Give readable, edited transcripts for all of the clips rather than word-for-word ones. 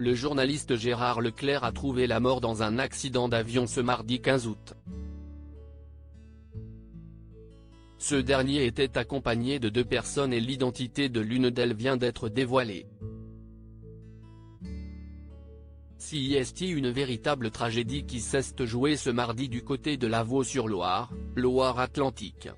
Le journaliste Gérard Leclerc a trouvé la mort dans un accident d'avion ce mardi 15 août. Ce dernier était accompagné de 2 personnes et l'identité de l'une d'elles vient d'être dévoilée. CIST, une véritable tragédie qui s'est jouée ce mardi du côté de Lavaux-sur-Loire, Loire-Atlantique.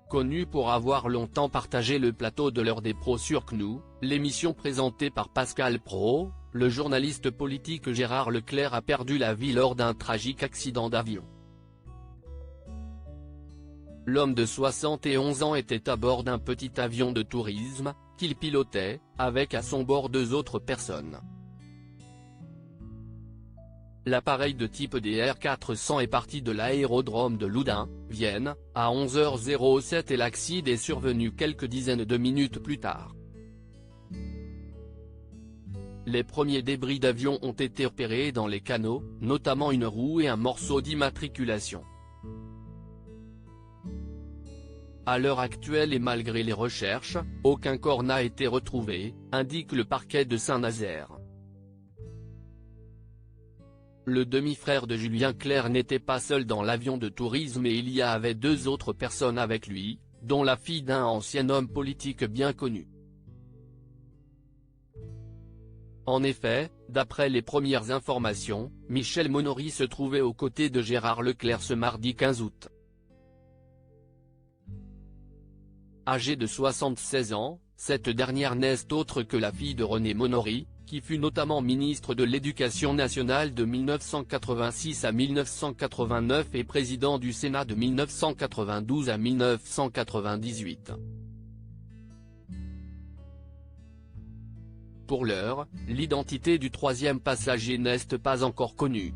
Connu pour avoir longtemps partagé le plateau de l'heure des pros sur CNews, l'émission présentée par Pascal Praud, le journaliste politique Gérard Leclerc a perdu la vie lors d'un tragique accident d'avion. L'homme de 71 ans était à bord d'un petit avion de tourisme, qu'il pilotait, avec à son bord 2 autres personnes. L'appareil de type DR400 est parti de l'aérodrome de Loudun, Vienne, à 11h07 et l'accident est survenu quelques dizaines de minutes plus tard. Les premiers débris d'avion ont été repérés dans les canaux, notamment une roue et un morceau d'immatriculation. À l'heure actuelle et malgré les recherches, aucun corps n'a été retrouvé, indique le parquet de Saint-Nazaire. Le demi-frère de Julien Clerc n'était pas seul dans l'avion de tourisme et il y avait 2 autres personnes avec lui, dont la fille d'un ancien homme politique bien connu. En effet, d'après les premières informations, Michèle Monory se trouvait aux côtés de Gérard Leclerc ce mardi 15 août. Âgée de 76 ans, cette dernière n'est autre que la fille de René Monory, qui fut notamment ministre de l'Éducation nationale de 1986 à 1989 et président du Sénat de 1992 à 1998. Pour l'heure, l'identité du 3e passager n'est pas encore connue.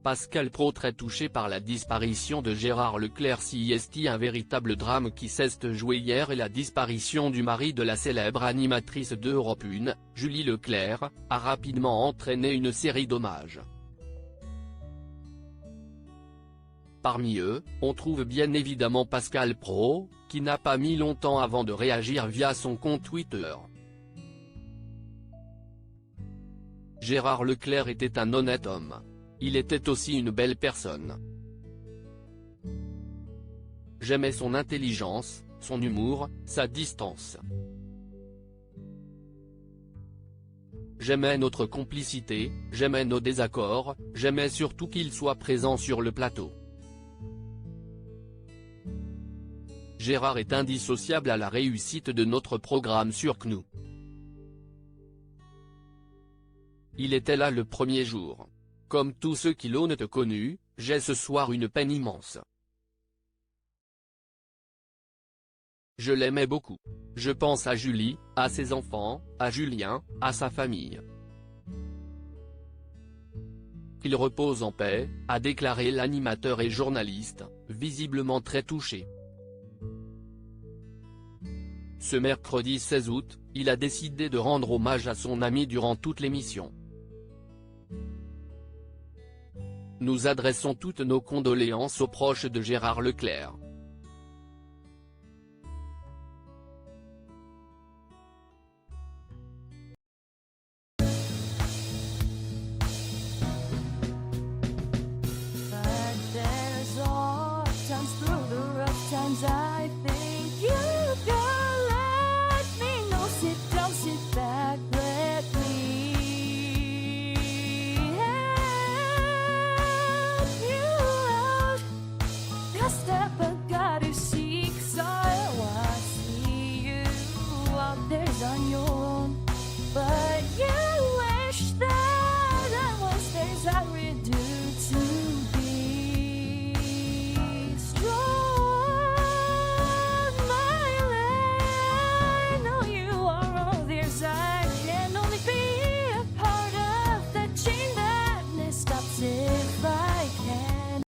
Pascal Praud, très touché par la disparition de Gérard Leclerc. CIST, un véritable drame qui s'est joué hier et la disparition du mari de la célèbre animatrice d'Europe 1, Julie Leclerc, a rapidement entraîné une série d'hommages. Parmi eux, on trouve bien évidemment Pascal Praud, qui n'a pas mis longtemps avant de réagir via son compte Twitter. Gérard Leclerc était un honnête homme. Il était aussi une belle personne. J'aimais son intelligence, son humour, sa distance. J'aimais notre complicité, j'aimais nos désaccords, j'aimais surtout qu'il soit présent sur le plateau. Gérard est indissociable à la réussite de notre programme sur CNews. Il était là le premier jour. Comme tous ceux qui l'ont connu, j'ai ce soir une peine immense. Je l'aimais beaucoup. Je pense à Julie, à ses enfants, à Julien, à sa famille. Qu'il repose en paix, a déclaré l'animateur et journaliste, visiblement très touché. Ce mercredi 16 août, il a décidé de rendre hommage à son ami durant toute l'émission. Nous adressons toutes nos condoléances aux proches de Gérard Leclerc.